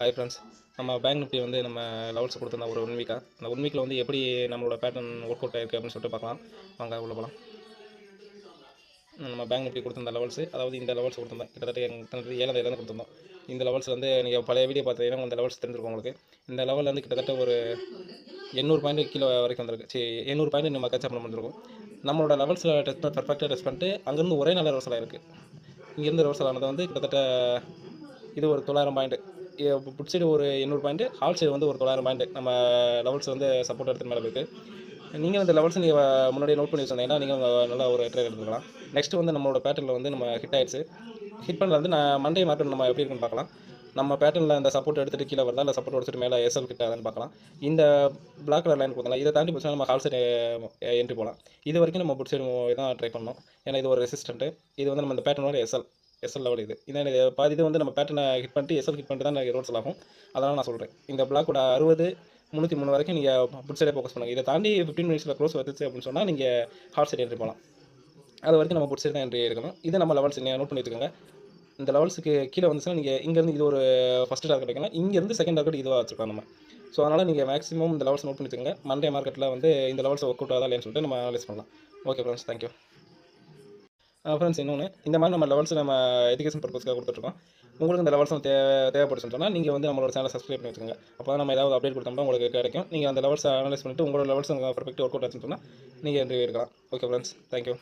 Hi friends, நம்ம bank Nifty வந்து நம்ம லெவல்ஸ் கொடுத்துருந்தா ஒரு 1 வீக்காக அந்த 1 வீக்கில் வந்து எப்படி நம்மளோட பேட்டர்ன் ஒர்க் அவுட் ஆயிருக்கு அப்படின்னு சொல்லிட்டு பார்க்கலாம். வாங்க உள்ள போகலாம். நம்ம பேங்க் நிஃப்டி கொடுத்துருந்த லெவல்ஸ், அதாவது இந்த லெவல்ஸ் கொடுத்துருந்தோம் கிட்டத்தட்ட 7,000 கொடுத்துருந்தோம். இந்த லெவல்ஸ் வந்து நீங்கள் பழைய வீடியோ பார்த்தீங்கன்னா இந்த லெவல்ஸ் தெரிஞ்சிருக்கும் உங்களுக்கு. இந்த லெவலில் வந்து கிட்டத்தட்ட ஒரு 800 பாயிண்ட் கீழே வரைக்கும் வந்திருக்கு. 800 பாயிண்ட் நம்ம கேட்சப் பண்ண முடிஞ்சிருக்கும். நம்மளோட லெவல்ஸில் பர்ஃபெக்டாக டெஸ்ட் பண்ணிட்டு அங்கேருந்து ஒரே நல்ல ரிவர்சல் ஆயிருக்கு. இங்கேருந்து ரிவர்சல் ஆனது வந்து கிட்டத்தட்ட இது ஒரு 900 பாயிண்ட், புட் சைடு ஒரு 800 பாயிண்ட், ஹால் சைடு வந்து ஒரு 900 பாயிண்ட் நம்ம லெவல்ஸ் வந்து சப்போர்ட் எடுத்து மேலே போயிருக்கு. நீங்கள் இந்த லெவல்ஸ் நீங்கள் முன்னாடியே நோட் பண்ணி வச்சுருந்தீங்கன்னா நீங்கள் நல்லா ஒரு ட்ரேட் எடுத்துக்கலாம். நெக்ஸ்ட் வந்து நம்மளோட பேட்டர்னில் வந்து நம்ம ஹிட் ஆயிடுச்சு. ஹிட் பண்ணல வந்து நான் மண்டே மார்க்கெட் நம்ம எப்படி இருக்குன்னு பார்க்கலாம். நம்ம பேட்டர்னில் அந்த சப்போர்ட் எடுத்துகிட்டு கீழே வருதா இல்லை சப்போர்ட் எடுத்துகிட்டு மேலே எஸ்எல் கிட்ட ஆகுதுன்னு பார்க்கலாம். இந்த பிளாக் கலர் லைன் கொடுத்தலாம், இதை தாண்டி போச்சுன்னா நம்ம ஹால் சைடு என்ட்ரி போகலாம். இது வரைக்கும் நம்ம புட் சைடு தான் ட்ரை பண்ணோம். ஏன்னா இது ஒரு ரெசிஸ்டன்ட்டு. இது வந்து நம்ம இந்த பேட்டர்னோட எஸ்எல் லெவல். இது பாதி இது வந்து நம்ம பேட்டர்னை ஹிட் பண்ணிட்டு எஸ்எல் ஹிட் பண்ணிட்டு தான் ரோட்ஸ் ஆகும். அதனால் நான் சொல்கிறேன், இந்த பிளாக்கோட 60-303 வரைக்கும் நீங்கள் புட் சைடே ஃபோக்கஸ் பண்ணுங்கள். இதை தாண்டி 15 மினிட்ஸில் க்ளோஸ் வந்துச்சு அப்படின்னு சொன்னால் நீங்கள் ஹாட் சைடு என்ட்ரி போகலாம். அது வரைக்கும் நம்ம புட் சைடு தான் என்ட்ரி எடுக்கணும். இதை நம்ம லெவல்ஸ் நீங்கள் நோட் பண்ணி வச்சுக்கோங்க. இந்த லெவல்ஸுக்கு கீழே வந்துச்சுன்னா நீங்கள் இங்கேருந்து இது ஒரு ஃபஸ்ட்டு டார்கெட் வைக்கலாம், இங்கேருந்து செகண்ட் டார்கெட் இதுவாக வச்சுக்கலாம் நம்ம. ஸோ அதனால் நீங்கள் மேக்ஸிமம் இந்த லெவல்ஸ் நோட் பண்ணி வச்சுக்கோங்க. மண்டே மார்க்கெட்டில் வந்து இந்த லெவல்ஸ் ஒர்க் அவுட் ஆகுதா இல்லைன்னு சொல்லிட்டு நம்ம அனலைஸ் பண்ணலாம். Okay friends, thank you. ஃப்ரெண்ட்ஸ், இன்னொன்று, இந்த மாதிரி நம்ம லெவல்ஸ் நம்ம எஜுகேஷன் பர்பஸ்க்காக கொடுத்துட்ருக்கோம். உங்களுக்கு இந்த லெவல்ஸும் தேவைப்படுச்சுன்னு சொன்னால் நீங்கள் வந்து நம்மளோட சேனலை சப்ஸ்கிரைப் பண்ணி வச்சுக்கோங்க. அப்போ தான் நம்ம ஏதாவது அப்டேட் கொடுத்தோம்னா உங்களுக்கு கிடைக்கும். நீங்கள் அந்த லெவல்ஸை அனலைஸ் பண்ணிவிட்டு உங்களோட லெவல்ஸ் பர்ஃபெக்டாக ஒர்க் அவுட் ஆச்சுன்னு சொன்னால் நீங்கள் என்ட்ரி எடுக்கலாம். Okay friends, thank you.